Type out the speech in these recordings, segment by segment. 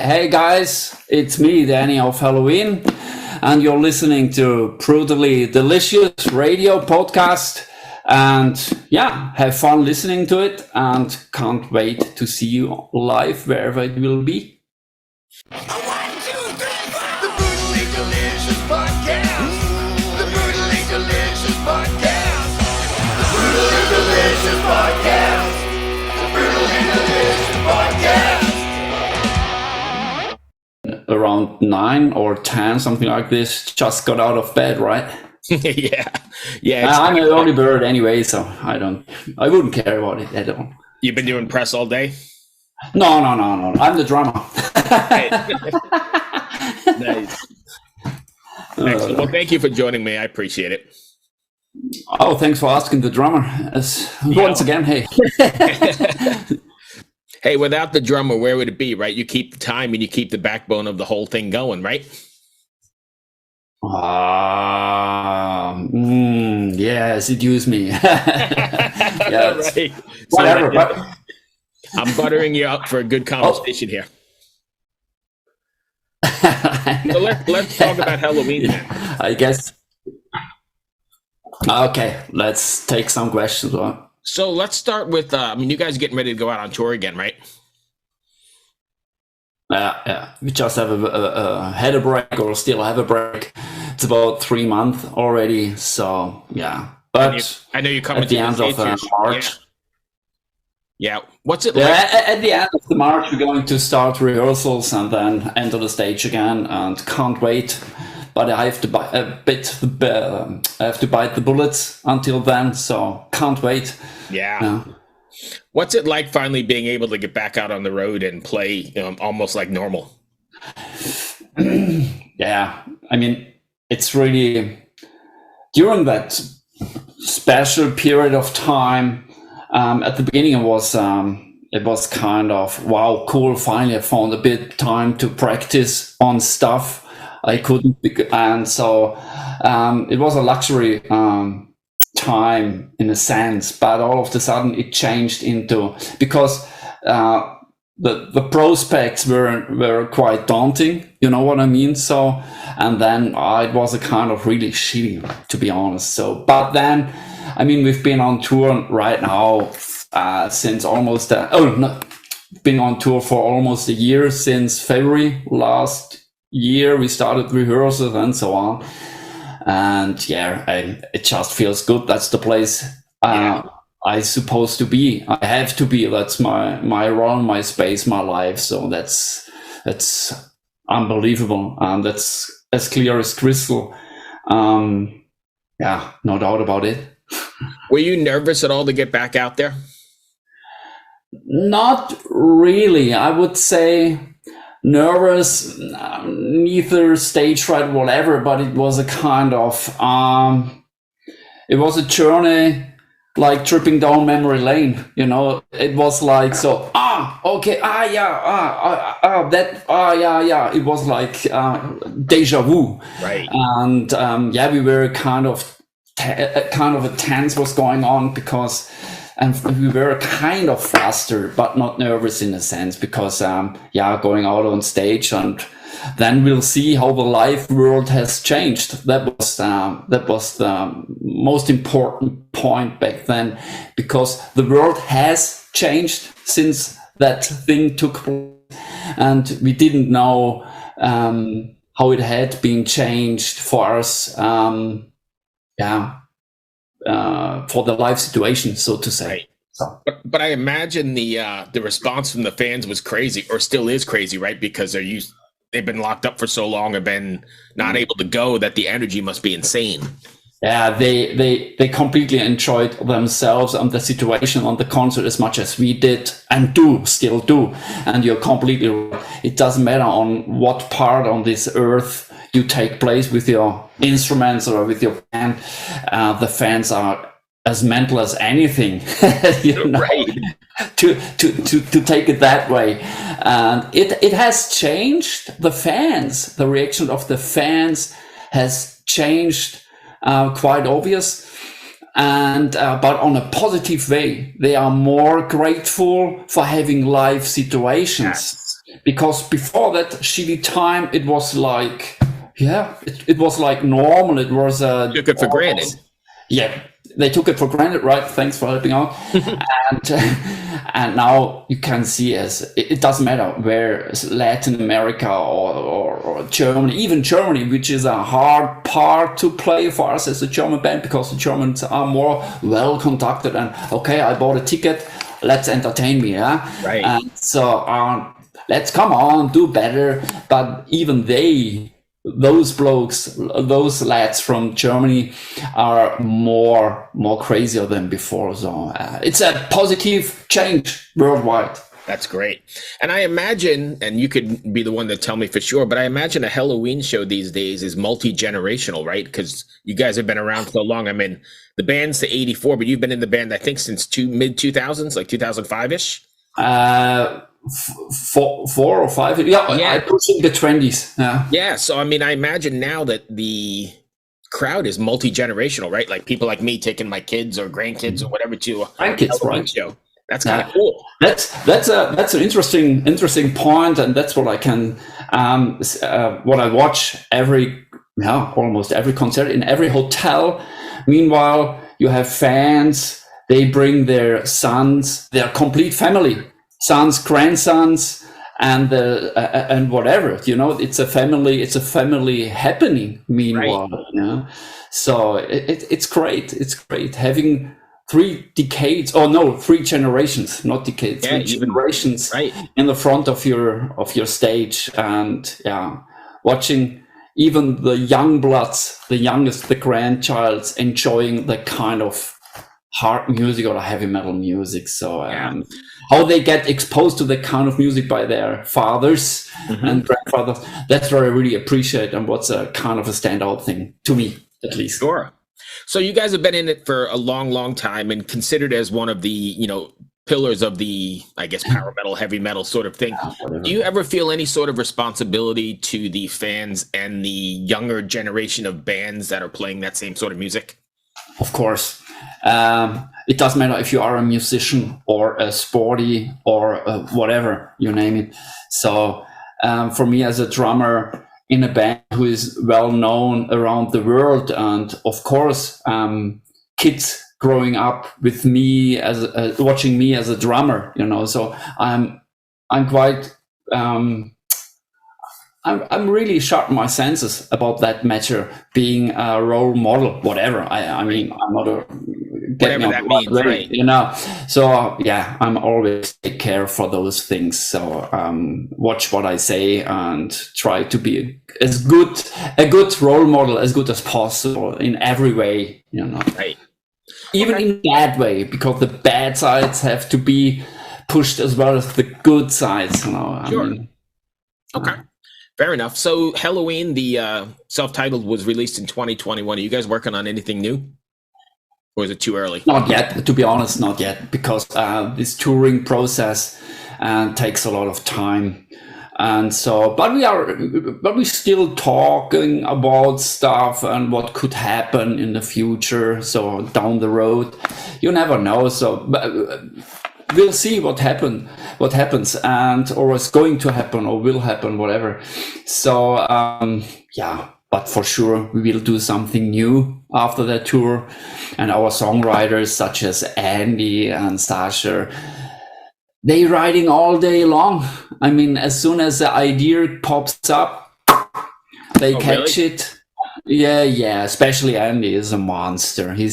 Hey guys, it's me, Danny of Helloween, and you're listening to Brutally Delicious Radio Podcast. And yeah, have fun listening to it, and can't wait to see you live wherever it will be. 1, 2, 3, 4. The Brutally Delicious Podcast. The Brutally Delicious Podcast. The Brutally Delicious Podcast. The Brutally Delicious Podcast. Around 9 or 10, something like this. Just got out of bed, right? yeah. I'm an early bird anyway, so I wouldn't care about it at all. You've been doing press all day? No. I'm the drummer. Nice. Excellent. Well, thank you for joining me. I appreciate it. Oh, thanks for asking the drummer. Once again, hey. Hey, without the drummer, where would it be, right? You keep the time and you keep the backbone of the whole thing going, right? Yeah, seduce me. Yes. Right. Whatever. So I'm buttering you up for a good conversation here. So let's talk about Halloween. Yeah, I guess. Okay, let's take some questions. So let's start with, you guys are getting ready to go out on tour again, right? Yeah. We just have had a break, or still have a break. It's about 3 months already, so yeah. But I know you're coming at the end of March. Yeah. What's it like? At the end of the March, we're going to start rehearsals and then enter the stage again, and can't wait. But I have to I have to bite the bullets until then, so can't wait. Yeah. What's it like finally being able to get back out on the road and play almost like normal? Yeah, I mean, it's really during that special period of time. At the beginning, it was kind of wow, cool. Finally, I found a bit time to practice on stuff I couldn't, and so it was a luxury time in a sense. But all of a sudden, it changed into, because the prospects were quite daunting. You know what I mean? So, and then it was a kind of really shitty, to be honest. So, but then, I mean, we've been on tour right now since almost been on tour for almost a year, since February last year. We started rehearsals and so on, and yeah, it just feels good. That's the place I supposed to be. I have to be. That's my role, my space, my life. So that's unbelievable, and that's as clear as crystal. Yeah, no doubt about it. Were you nervous at all to get back out there? Not really. I would say nervous, neither stage fright, whatever, but it was a kind of it was a journey, like tripping down memory lane. It was like, so it was like deja vu, right? And we were kind of a tense was going on, because and we were kind of flustered, but not nervous in a sense, because going out on stage, and then we'll see how the live world has changed. That was the most important point back then, because the world has changed since that thing took place, and we didn't know how it had been changed for us. For the live situation, so to say. Right. So. But I imagine the response from the fans was crazy, or still is crazy, right? Because they've been locked up for so long and been not able to go, that the energy must be insane. Yeah, they completely enjoyed themselves and the situation on the concert as much as we did, and still do. And you're completely right. It doesn't matter on what part on this earth you take place with your instruments or with your band. The fans are as mental as anything, right? To take it that way, and it has changed. The reaction of the fans has changed, quite obvious, and but on a positive way. They are more grateful for having live situations. because before that shitty time, it was like, yeah, it was like normal. It was Took it for granted. yeah, they took it for granted, right? Thanks for helping out. and and now you can see as it doesn't matter where Latin America or Germany, even Germany, which is a hard part to play for us as a German band because the Germans are more well conducted and okay, I bought a ticket, let's entertain me, yeah. Right. And so let's come on, do better. But even those blokes, those lads from Germany are more crazier than before. So it's a positive change worldwide. That's great. And I imagine, and you could be the one to tell me for sure, but I imagine a Helloween show these days is multi-generational, right? Because you guys have been around so long. I mean, the band's to 84, but you've been in the band, I think, since mid-2000s, like 2005-ish? 4 or 5. Yeah. I was in the 20s. Yeah. So, I mean, I imagine now that the crowd is multi-generational, right? Like people like me taking my kids or grandkids or whatever to a Helloween show. That's kind of cool. That's an interesting point, and that's what I can what I watch almost every concert in every hotel. Meanwhile, you have fans. They bring their sons, their complete family, sons, grandsons, and whatever. You know, it's a family happening. Meanwhile, right. So it's great. It's great having 3 generations, not decades, 3 generations in the front of your stage, and watching even the young bloods, the youngest, the grandchilds enjoying the kind of hard music or heavy metal music. So how they get exposed to the kind of music by their fathers and grandfathers, that's what I really appreciate, and what's a kind of a standout thing to me, at least. Sure. So you guys have been in it for a long, long time and considered as one of the, pillars of the, I guess, power metal, heavy metal sort of thing. Do you ever feel any sort of responsibility to the fans and the younger generation of bands that are playing that same sort of music? Of course. It doesn't matter if you are a musician or a sporty or whatever, you name it. So for me as a drummer in a band who is well known around the world, and of course kids growing up with me as watching me as a drummer, so I'm quite I'm really sharp my senses about that matter, being a role model, whatever. I mean, I'm not a whatever that means, right? So I'm always take care for those things. So watch what I say and try to be a good role model, as good as possible in every way, Right. Even in bad way, because the bad sides have to be pushed as well as the good sides, Sure. Okay. Fair enough. So Helloween, the self-titled, was released in 2021. Are you guys working on anything new? Or is it too early? Not yet, to be honest, not yet, because this touring process takes a lot of time. And so, but we're still talking about stuff and what could happen in the future. So down the road, you never know. So we'll see what happens, and or is going to happen or will happen, whatever. So but for sure we will do something new after that tour. And our songwriters such as Andy and Sasha, they writing all day long. I mean, as soon as the idea pops up, they catch it. Yeah. Especially Andy is a monster. He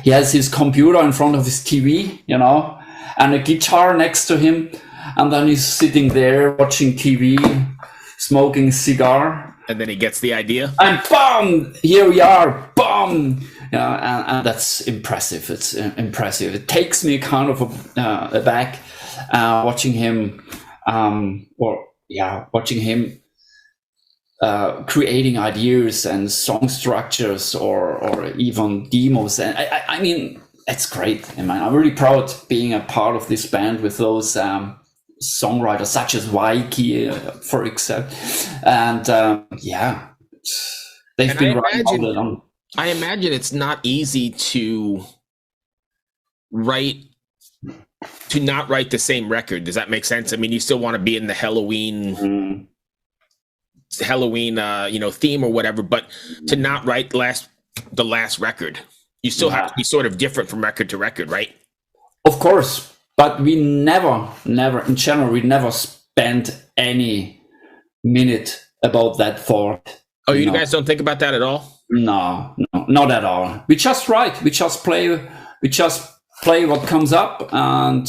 has his computer in front of his TV, and a guitar next to him, and then he's sitting there watching TV, smoking a cigar. And then he gets the idea. And boom! Here we are. Boom! And that's impressive. It's impressive. It takes me kind of aback watching him, creating ideas and song structures or even demos. And I mean, it's great. I mean, I'm really proud being a part of this band with those songwriters such as Waiki, for example. And they've been writing all day long. I imagine it's not easy to write to not write the same record. Does that make sense? I mean, you still want to be in the Helloween, theme or whatever, but to not write the last record, you still have to be sort of different from record to record, right? Of course, but we never, in general, we never spend any minute about that thought. Oh, you guys don't think about that at all? No, not at all. We just write. We just play what comes up, and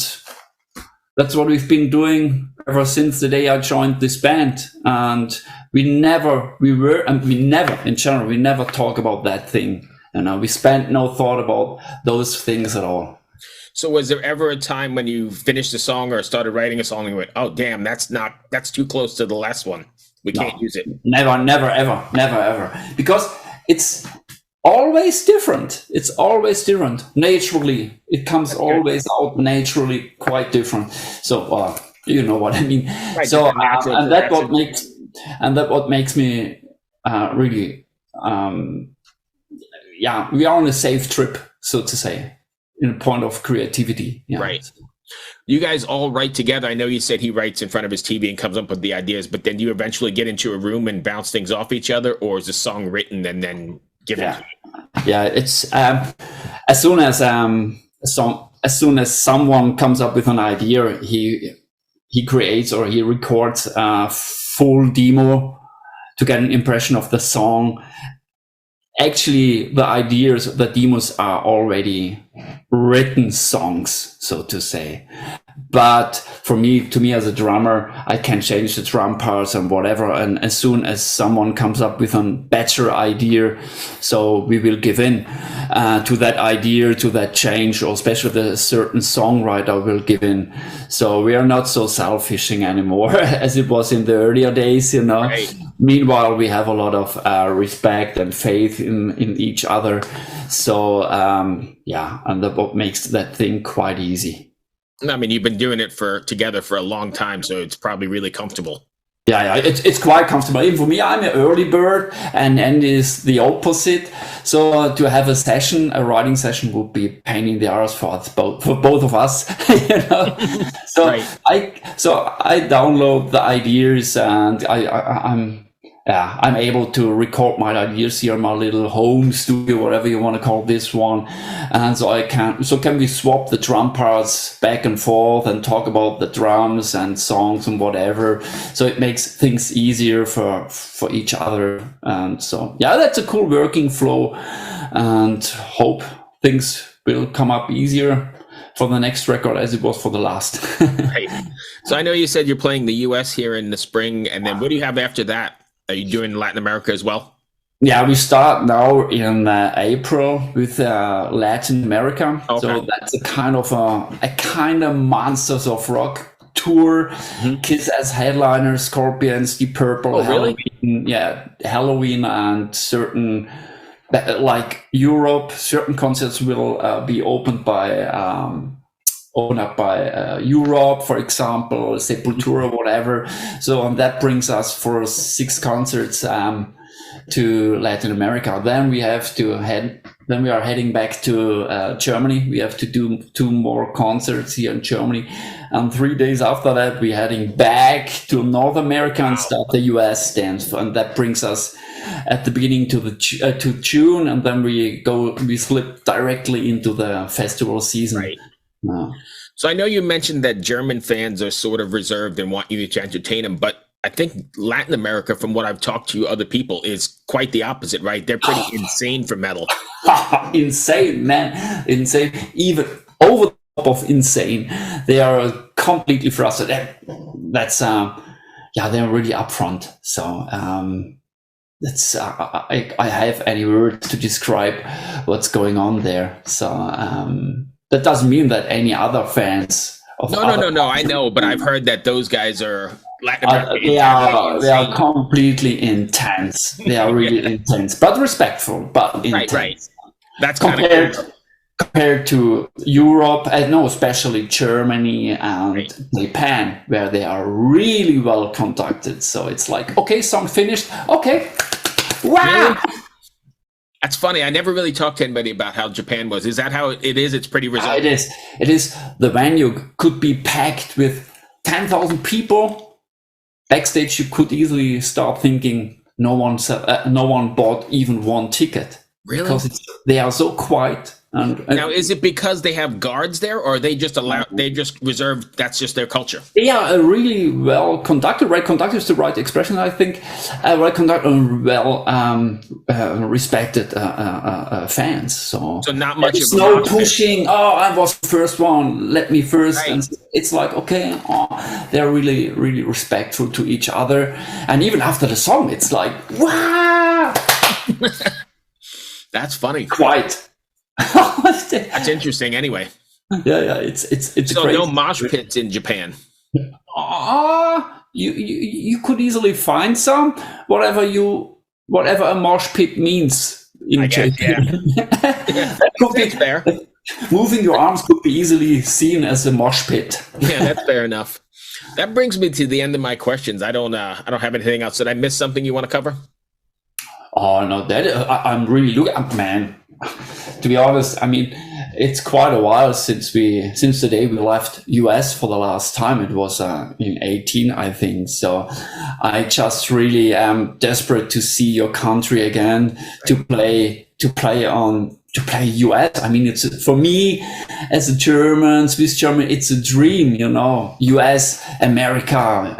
that's what we've been doing ever since the day I joined this band. And we never talk about that thing. We spent no thought about those things at all. So was there ever a time when you finished a song or started writing a song and you went, oh, damn, that's too close to the last one. We can't use it. Never, ever. Because it's always different. Naturally. It comes always out naturally quite different. So, you know what I mean. Right, so, and that what makes me really, we are on a safe trip, so to say, in a point of creativity. Yeah. Right. You guys all write together. I know you said he writes in front of his TV and comes up with the ideas, but then do you eventually get into a room and bounce things off each other, or is the song written and then given to you? Yeah, it's as soon as someone comes up with an idea, he creates or he records a full demo to get an impression of the song. Actually, the demos are already written songs, so to say. But to me as a drummer, I can change the drum parts and whatever. And as soon as someone comes up with a better idea, so we will give in to that idea, to that change, or especially the certain songwriter will give in. So we are not so selfishing anymore as it was in the earlier days, Right. Meanwhile, we have a lot of respect and faith in each other. So, and that what makes that thing quite easy. I mean, you've been doing it together for a long time, so it's probably really comfortable. Yeah, it's quite comfortable. Even for me, I'm an early bird, and Andy is the opposite. So to have a writing session would be a pain in the arse for both of us. So right. I download the ideas, and I'm able to record my ideas here in my little home studio, whatever you want to call this one. And so can we swap the drum parts back and forth and talk about the drums and songs and whatever. So it makes things easier for each other. And so, that's a cool working flow, and hope things will come up easier for the next record as it was for the last. Right. So I know you said you're playing the US here in the spring, and then what do you have after that? Are you doing Latin America as well? Yeah, we start now in April with Latin America. Okay. So that's a kind of Monsters of Rock tour. Mm-hmm. Kiss as headliner, Scorpions, Deep Purple, Halloween. Really? Halloween, and certain like Europe. Certain concerts will be opened up by Europe, for example, Sepultura, whatever. So that brings us for 6 concerts to Latin America. Then we are heading back to Germany. We have to do 2 more concerts here in Germany. And 3 days after that, we're heading back to North America and start the US dance. And that brings us at the beginning to June, and then we slip directly into the festival season. Right. So I know you mentioned that German fans are sort of reserved and want you to entertain them, but I think Latin America, from what I've talked to other people, is quite the opposite, right? They're pretty insane for metal. Insane, man. Insane. Even over the top of insane. They are completely frustrated. That's, they're really upfront. So, that's I have any words to describe what's going on there. So, that doesn't mean that any other fans of No, I know, but I've heard that those guys are they are completely intense. They are really intense, but respectful, but intense. Right. That's compared to Europe, especially Germany and Japan, where they are really well conducted. So it's like, okay, song finished. Okay, wow. That's funny. I never really talked to anybody about how Japan was. Is that how it is? It's pretty reserved. It is. It is. The venue could be packed with 10,000 people. Backstage, you could easily start thinking no one bought even one ticket. Really? Because they are so quiet. And now, is it because they have guards there, or are they just reserved? That's just their culture. They are a really well conducted. Right conducted is the right expression, I think. Well conducted and well respected fans. So not much. There's no pushing. Oh, I was the first one. Let me first. Right. And it's like, okay, they're really, really respectful to each other. And even after the song, it's like, wow. That's funny. Quite. That's interesting. Anyway, yeah, it's so crazy. no mosh pits in Japan. You could easily find some. Whatever a mosh pit means in Japan. That could be fair. Moving your arms could be easily seen as a mosh pit. Yeah, that's fair enough. That brings me to the end of my questions. I don't have anything else. Did I miss something you want to cover? Oh no, I'm really looking, man. To be honest, I mean, it's quite a while since the day we left US for the last time. It was in 18, I think. So I just really am desperate to see your country again, to play US. I mean, it's for me as a German, Swiss German, it's a dream, you know. US, America.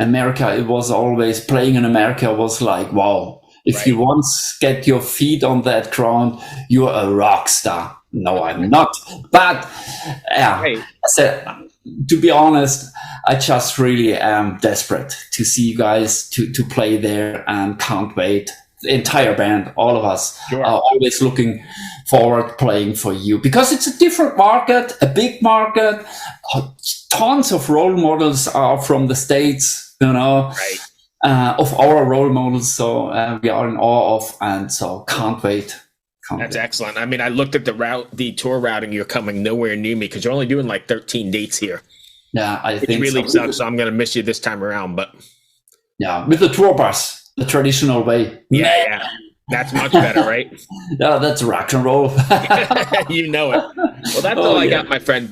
It was always playing in America was like, wow. If you once get your feet on that ground, you're a rock star. No, I'm not. But to be honest, I just really am desperate to see you guys to play there and can't wait. The entire band, all of us are always looking forward playing for you because it's a different market, a big market. Tons of role models are from the States, you know. Right. Of our role models, so we are in awe of, and so can't wait. That's excellent. I mean, I looked at the tour routing. You're coming nowhere near me because you're only doing like 13 dates here. Yeah, I think it really sucks. So I'm going to miss you this time around. But yeah, with the tour bus, the traditional way. Yeah, that's much better, right? Yeah, that's rock and roll. You know it. Well, that's all I got, my friend.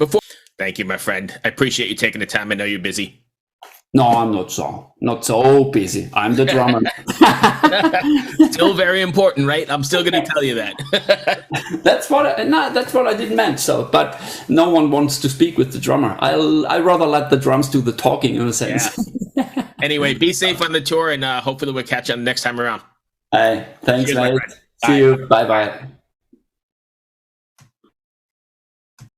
Thank you, my friend. I appreciate you taking the time. I know you're busy. No, I'm not so busy. I'm the drummer. Still very important, right? I'm still going to tell you that. That's what I didn't mean. So, but no one wants to speak with the drummer. I rather let the drums do the talking in a sense. Yeah. Anyway, be safe on the tour, and hopefully we'll catch you on the next time around. Hey, thanks, Cheers, mate. my friend. See you. Bye.